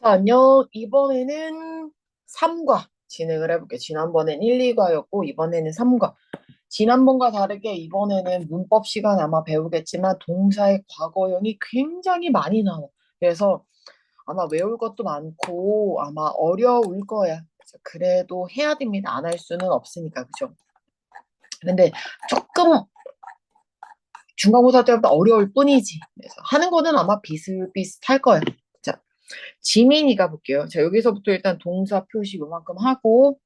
안녕. 이번에는 3과 진행을 해볼게. 지난번엔 1, 2과였고, 이번에는 3과. 지난번과 다르게 이번에는 문법 시간 아마 배우겠지만, 동사의 과거형이 굉장히 많이 나와. 그래서 아마 외울 것도 많고, 아마 어려울 거야. 그래도 해야 됩니다. 안 할 수는 없으니까, 그죠? 근데 조금 중간고사 때보다 어려울 뿐이지. 그래서 하는 거는 아마 비슷비슷할 거야. 자, 지민이가 볼게요. 자, 여기서부터 일단 동사 표시 요만큼 하고,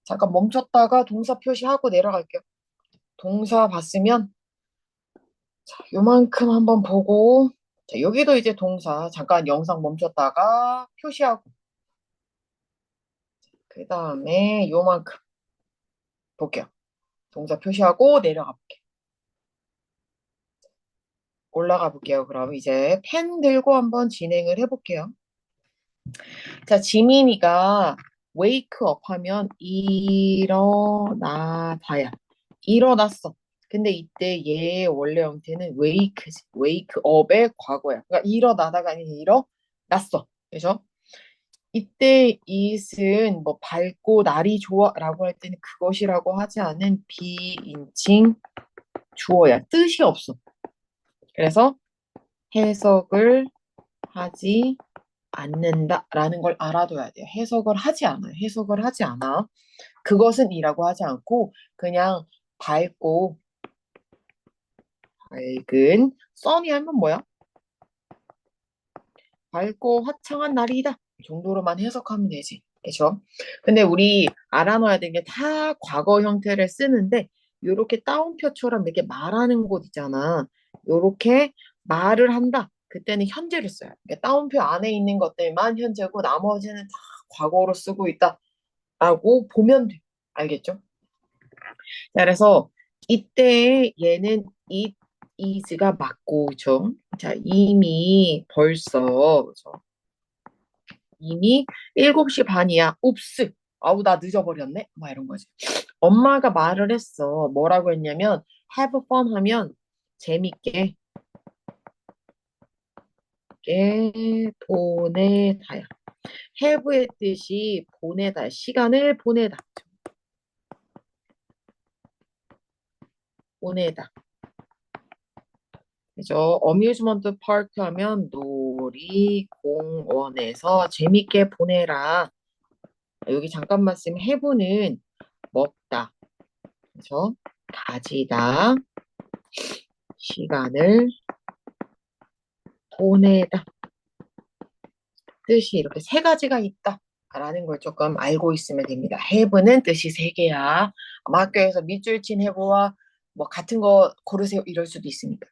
잠깐 멈췄다가 동사 표시하고 내려갈게요. 동사 봤으면, 자, 요만큼 한번 보고, 자, 여기도 이제 동사, 잠깐 영상 멈췄다가 표시하고, 그 다음에 요만큼 볼게요. 동사 표시하고 내려가 볼게요. 올라가 볼게요. 그럼 이제 펜 들고 한번 진행을 해볼게요. 자, 지민이가 wake up 하면 일어나다야. 일어났어. 근데 이때 얘의 원래 형태는 wake지. wake up의 과거야. 그러니까 일어나다가 아니라 일어났어. 그죠? 이때 it은 뭐 밝고 날이 좋아라고 할 때는 그것이라고 하지 않은 비인칭 주어야. 뜻이 없어. 그래서 해석을 하지 않는다라는 걸 알아둬야 돼요. 해석을 하지 않아요. 해석을 하지 않아. 그것은 이라고 하지 않고 그냥 밝고 밝은 sun이 하면 뭐야? 밝고 화창한 날이다. 이 정도로만 해석하면 되지. 그죠? 근데 우리 알아놔야 되는 게 다 과거 형태를 쓰는데 요렇게 따옴표처럼 이렇게 말하는 곳 있잖아. 요렇게 말을 한다. 그때는 현재를 써요. 그러니까 따옴표 안에 있는 것들만 현재고 나머지는 다 과거로 쓰고 있다라고 보면 돼. 알겠죠? 자, 그래서 이때 얘는 it is가 맞고, 그죠? 자, 이미 벌써, 그죠? 이미 7시 반이야. 옵스. 아우, 나 늦어버렸네. 막 이런 거지. 엄마가 말을 했어. 뭐라고 했냐면, have fun 하면 재밌게 보내다야. have의 뜻이 보내다, 시간을 보내다. 보내다. 그죠? 어뮤즈먼트 파크 하면 놀이공원에서 재밌게 보내라. 여기 잠깐만 쓰면 해부는 먹다. 그죠? 가지다. 시간을 보내다. 뜻이 이렇게 세 가지가 있다. 라는 걸 조금 알고 있으면 됩니다. have는 뜻이 세 개야. 아마 학교에서 밑줄 친 해부와 뭐 같은 거 고르세요. 이럴 수도 있으니까.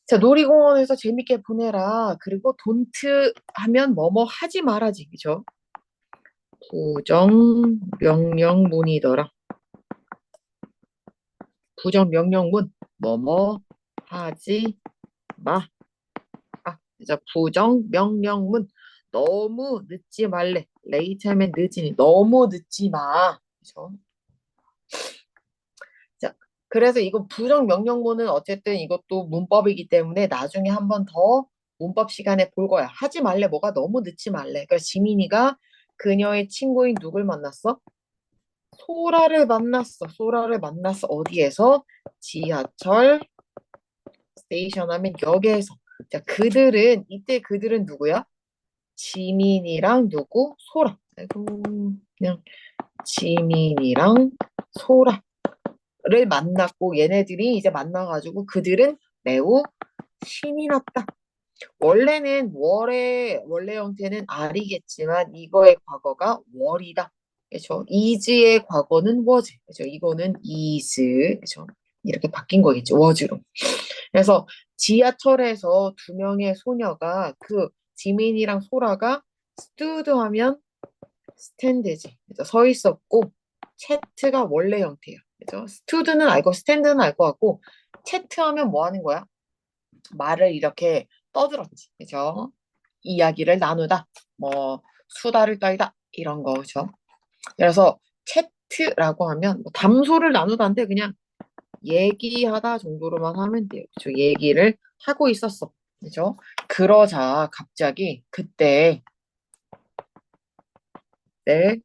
자, 놀이공원에서 재밌게 보내라. 그리고 don't 하면 뭐뭐 하지 말아지. 그죠? 부정 명령문이더라. 부정 명령문 뭐뭐 하지 마. 아, 자, 부정 명령문 너무 늦지 말래. late 하면 늦으니 너무 늦지 마. 그죠? 자, 그래서 이거 부정 명령문은 어쨌든 이것도 문법이기 때문에 나중에 한 번 더 문법 시간에 볼 거야. 하지 말래. 뭐가 너무 늦지 말래. 그러니까 지민이가 그녀의 친구인 누굴 만났어? 소라를 만났어. 소라를 만났어. 어디에서? 지하철 스테이션 하면 역에서. 자, 그들은 이때 그들은 누구야? 지민이랑 누구? 소라. 아이고, 그냥 지민이랑 소라를 만났고 얘네들이 이제 만나가지고 그들은 매우 신이 났다. 원래는 월의 원래 형태는 are겠지만 이거의 과거가 were이다. 그렇죠? is의 과거는 was. 그렇죠? 이거는 is. 그렇죠? 이렇게 바뀐 거겠죠. was로. 그래서 지하철에서 두 명의 소녀가 그 지민이랑 소라가 stood 하면 stand지. 그래서 서 있었고 chat가 원래 형태예요. 그래서 stood는 알고 stand는 알 것 같고 chat 하면 뭐 하는 거야? 말을 이렇게 떠들었지. 그죠? 이야기를 나누다. 뭐 수다를 떨다 이런 거죠. 그래서 채트라고 하면 뭐 담소를 나누다인데 그냥 얘기하다 정도로만 하면 돼요. 그죠? 얘기를 하고 있었어. 그죠? 그러자 갑자기 그때 때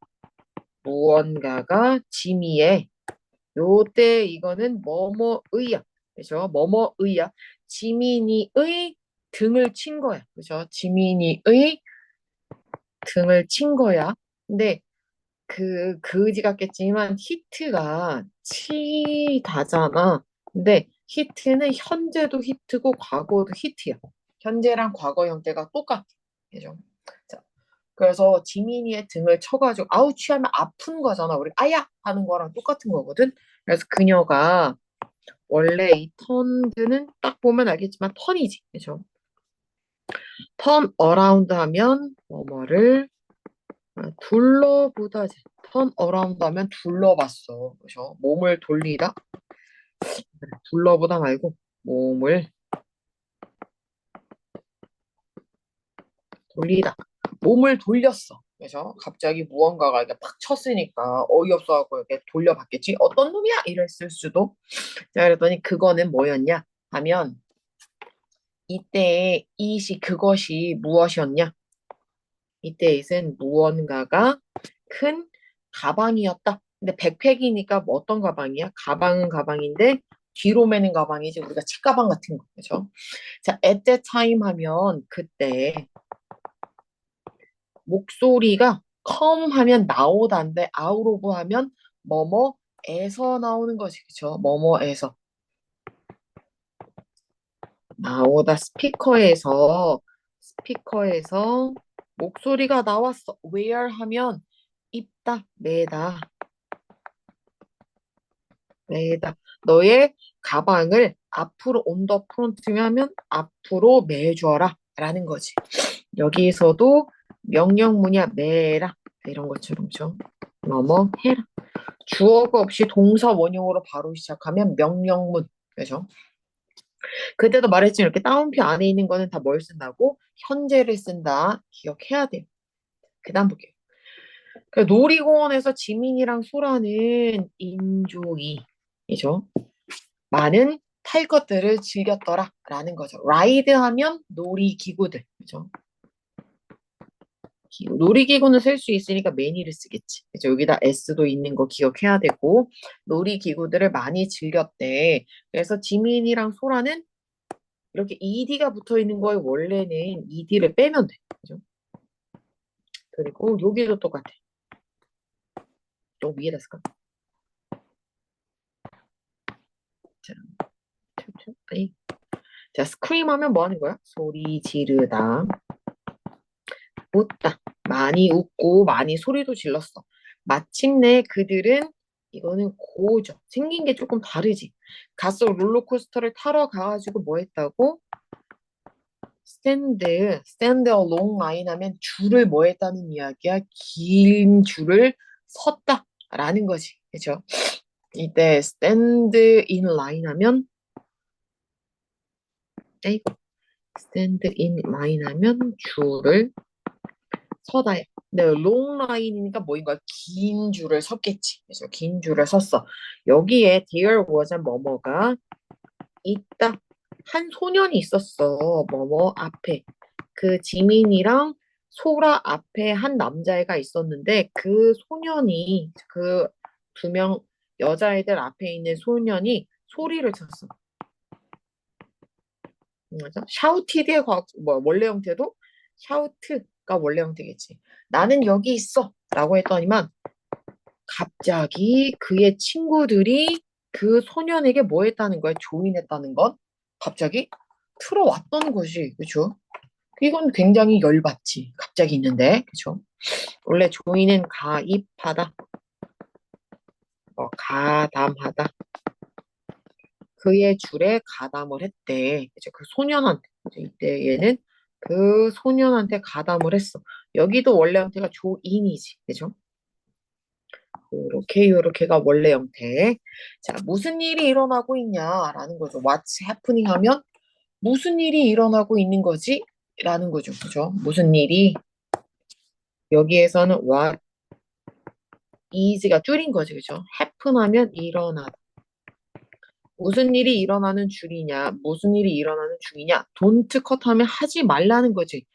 무언가가 지미에 요때 이거는 뭐뭐의야. 그죠? 뭐뭐의야. 지민이의 등을 친 거야. 그죠? 지민이의 등을 친 거야. 근데 그지 같겠지만 히트가 치다잖아. 근데 히트는 현재도 히트고 과거도 히트야. 현재랑 과거 형태가 똑같아. 그죠? 자, 그래서 지민이의 등을 쳐가지고 아우 취하면 아픈 거잖아. 우리 아야 하는 거랑 똑같은 거거든. 그래서 그녀가 원래 이 턴드는 딱 보면 알겠지만 턴이지. 그죠? 턴 어라운드 하면 뭐뭐를 둘러보다지. 턴 어라운드 하면 둘러봤어. 그죠? 몸을 돌리다. 둘러보다 말고 몸을 돌리다. 몸을 돌렸어. 그죠? 갑자기 무언가가 이렇게 팍 쳤으니까 어이없어하고 이렇게 돌려봤겠지. 어떤 놈이야? 이랬을 수도. 자, 그랬더니 그거는 뭐였냐? 하면 이때의 이시 그것이 무엇이었냐? 이때에는 무언가가 큰 가방이었다. 근데 백팩이니까 뭐 어떤 가방이야? 가방은 가방인데 뒤로 매는 가방이지 우리가 책가방 같은 거. 그죠? 자, at that time 하면 그때 목소리가 come 하면 나오다인데 out of 하면 뭐뭐에서 나오는 거지. 그죠? 뭐뭐에서 나오다 스피커에서 목소리가 나왔어. where 하면 입다, 매다, 매다. 너의 가방을 앞으로 on the front 하면 앞으로 매줘라 라는 거지. 여기서도 명령문이야. 매라 이런 것처럼 좀 뭐뭐 해라. 주어가 없이 동사 원형으로 바로 시작하면 명령문. 그죠? 그때도 말했지만 이렇게 따옴표 안에 있는 거는 다 뭘 쓴다고? 현재를 쓴다. 기억해야 돼요. 그 다음 볼게요. 그 놀이공원에서 지민이랑 소라는 인조이죠. 많은 탈 것들을 즐겼더라 라는 거죠. 라이드 하면 놀이기구들. 그죠? 놀이기구는 쓸 수 있으니까 매니를 쓰겠지. 그죠? 여기다 S도 있는 거 기억해야 되고 놀이기구들을 많이 즐겼대. 그래서 지민이랑 소라는 이렇게 ED가 붙어 있는 거에 원래는 ED를 빼면 돼. 그죠? 그리고 여기도 똑같아. 또 위에다 쓸까? 자, 아니. 자, 스크림 하면 뭐 하는 거야? 소리 지르다. 웃다. 많이 웃고 많이 소리도 질렀어. 마침내 그들은 이거는 고죠. 생긴 게 조금 다르지. 가서 롤러코스터를 타러 가가지고 뭐 했다고? 스탠드 어롱 라인 하면 줄을 뭐 했다는 이야기야? 긴 줄을 섰다 라는 거지. 그죠? 이때 스탠드 인 라인 하면 에이고 스탠드 인 라인 하면 줄을 서다. 네, 롱 라인이니까 뭐인 거야? 긴 줄을 섰겠지. 그래서 긴 줄을 섰어. 여기에 there was 뭐뭐가 있다. 한 소년이 있었어. 뭐뭐 앞에. 그 지민이랑 소라 앞에 한 남자애가 있었는데 그 소년이 그 두 명 여자애들 앞에 있는 소년이 소리를 쳤어. 맞아? 샤우티드의 뭐 원래 형태도 샤우트가 원래 형태겠지. 나는 여기 있어 라고 했더니만 갑자기 그의 친구들이 그 소년에게 뭐 했다는 거야? 조인했다는 건 갑자기 틀어왔던 거지. 그죠? 이건 굉장히 열받지. 갑자기 있는데. 그죠? 원래 조인은 가입하다, 가담하다. 그의 줄에 가담을 했대. 이제 그 소년한테. 이제 이때 얘는 그 소년한테 가담을 했어. 여기도 원래 형태가 조인이지. 그죠? 요렇게가 원래 형태. 자, 무슨 일이 일어나고 있냐라는 거죠. What's happening 하면 무슨 일이 일어나고 있는 거지? 라는 거죠. 그죠? 무슨 일이 여기에서는 what is가 줄인 거지. 그죠? happen 하면 일어나다. 무슨 일이 일어나는 줄이냐? 무슨 일이 일어나는 중이냐? don't cut 하면 하지 말라는 거지.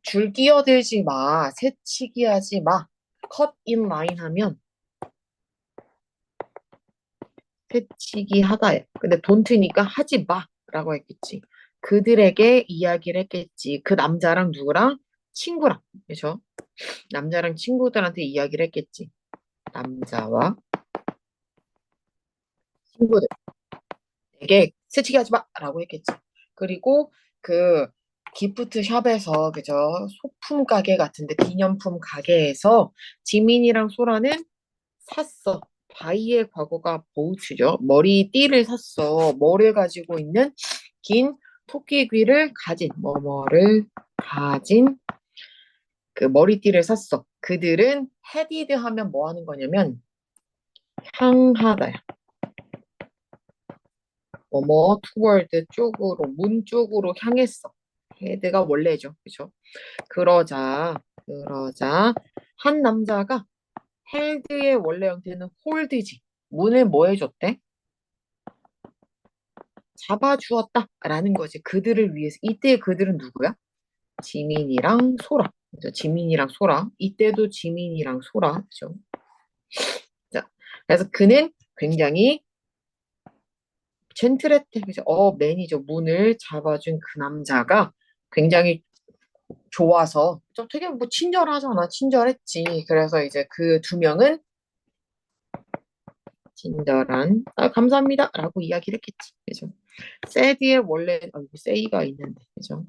줄 끼어들지 마. 새치기 하지 마. cut in line 하면 새치기 하다야. 근데 don't니까 하지 마라고 했겠지. 그들에게 이야기를 했겠지. 그 남자랑 누구랑? 친구랑. 그죠? 남자랑 친구들한테 이야기를 했겠지. 남자와 친구들에게 새치기 하지 마라고 했겠지. 그리고 그 기프트 샵에서 그죠? 소품 가게 같은데 기념품 가게에서 지민이랑 소라는 샀어. 바이의 과거가 보우츠죠. 머리띠를 샀어. 뭐를 가지고 있는 긴 토끼귀를 가진 뭐뭐를 가진 그 머리띠를 샀어. 그들은 헤디드 하면 뭐 하는 거냐면 향하다야. 뭐뭐 toward 쪽으로 문 쪽으로 향했어. 헤드가 원래죠. 그죠? 그러자 한 남자가 헬드의 원래 형태는 홀드지. 문을 뭐 해줬대? 잡아주었다라는 거지. 그들을 위해서. 이때 그들은 누구야? 지민이랑 소라. 그죠? 지민이랑 소라. 이때도 지민이랑 소라. 그죠? 자, 그래서 그는 굉장히 젠틀했대. 그죠? 매니저 문을 잡아준 그 남자가 굉장히 좋아서 좀 되게 뭐 친절하잖아. 친절했지. 그래서 이제 그 두 명은 친절한 감사합니다라고 이야기를 했겠지. 그죠? 세디의 원래 세이가 있는데 그죠?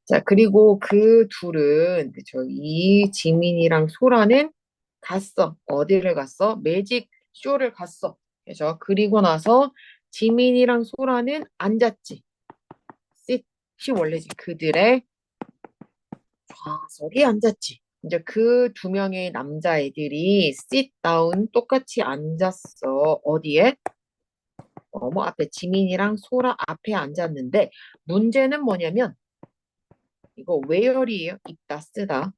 자, 그리고 그 둘은, 그쵸. 이 지민이랑 소라는 갔어. 어디를 갔어? 매직 쇼를 갔어. 그죠? 그리고 나서 지민이랑 소라는 앉았지. sit이 원래지. 그들의 좌석에 앉았지. 이제 그 두 명의 남자애들이 sit down 똑같이 앉았어. 어디에? 뭐 앞에 지민이랑 소라 앞에 앉았는데 문제는 뭐냐면 이거 where이에요. 있다 쓰다.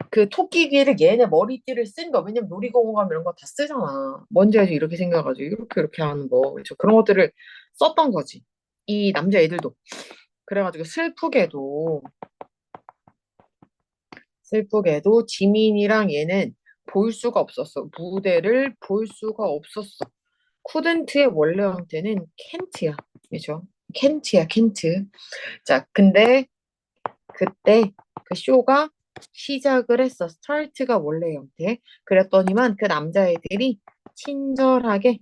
그 토끼귀를 얘네 머리띠를 쓴 거. 왜냐면 놀이공원 가면 이런 거 다 쓰잖아. 뭔지 알지? 이렇게 생각하지. 이렇게 하는 거. 그렇죠? 그런 것들을 썼던 거지. 이 남자애들도. 그래가지고 슬프게도 지민이랑 얘는 볼 수가 없었어. 무대를 볼 수가 없었어. 쿠든트의 원래 형태는 켄트야. 그죠? 켄트. 자, 근데 그때 그 쇼가 시작을 했어. 스타트가 원래 형태. 그랬더니만 그 남자애들이 친절하게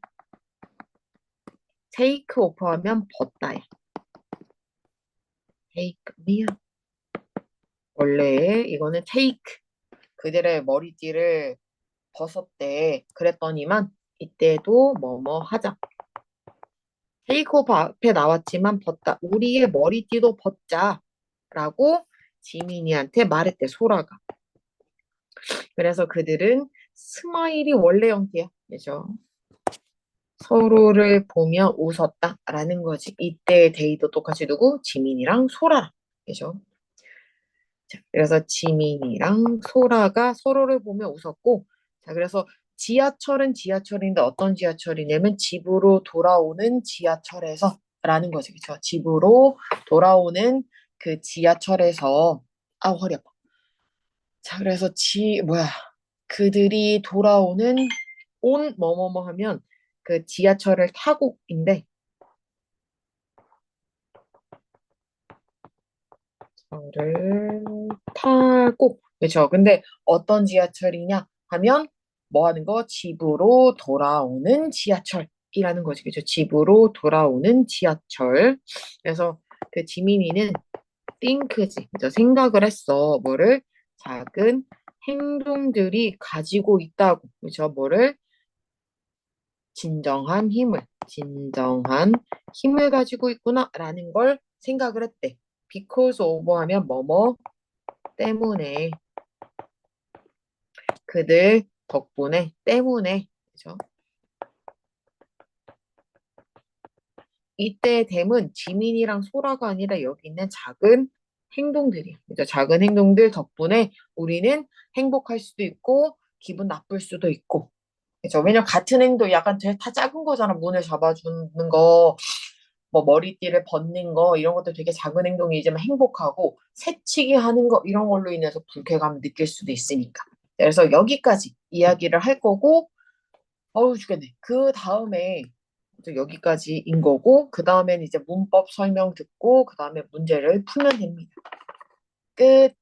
테이크 오프하면 벗다야. 테이크 미야. 원래 이거는 테이크. 그들의 머리띠를 벗었대. 그랬더니만 이때도 뭐뭐 하자. 테이크 오프 앞에 나왔지만 벗다. 우리의 머리띠도 벗자라고 지민이한테 말했대. 소라가. 그래서 그들은 스마일이 원래 형태야. 그죠? 서로를 보며 웃었다라는 거지. 이때 데이도 똑같이 누구? 지민이랑 소라. 그죠? 자, 그래서 지민이랑 소라가 서로를 보며 웃었고, 자, 그래서 지하철은 지하철인데 어떤 지하철이냐면 집으로 돌아오는 지하철에서 라는 거지. 그죠? 집으로 돌아오는 그 지하철에서, 허리 아파. 자, 그래서 그들이 돌아오는 뭐뭐뭐 하면 그 지하철을 타고인데 저를 타고 그렇죠. 근데 어떤 지하철이냐 하면 뭐 하는 거? 집으로 돌아오는 지하철이라는 거지. 그렇죠. 집으로 돌아오는 지하철. 그래서 그 지민이는 think지. 그죠. 생각을 했어. 뭐를? 작은 행동들이 가지고 있다고. 그죠. 뭐를? 진정한 힘을 가지고 있구나라는 걸 생각을 했대. because of 하면 뭐뭐 때문에 그들 덕분에 때문에 그죠? 이때 됨은 지민이랑 소라가 아니라 여기 있는 작은 행동들이야. 그죠? 작은 행동들 덕분에 우리는 행복할 수도 있고 기분 나쁠 수도 있고 그죠? 왜냐면 같은 행동 약간 다 작은 거잖아. 문을 잡아주는 거 뭐 머리띠를 벗는 거 이런 것도 되게 작은 행동이지만 행복하고 새치기 하는 거 이런 걸로 인해서 불쾌감을 느낄 수도 있으니까. 그래서 여기까지 이야기를 할 거고 어우 죽겠네. 그 다음에 여기까지인 거고 그 다음에는 이제 문법 설명 듣고 그 다음에 문제를 풀면 됩니다. 끝.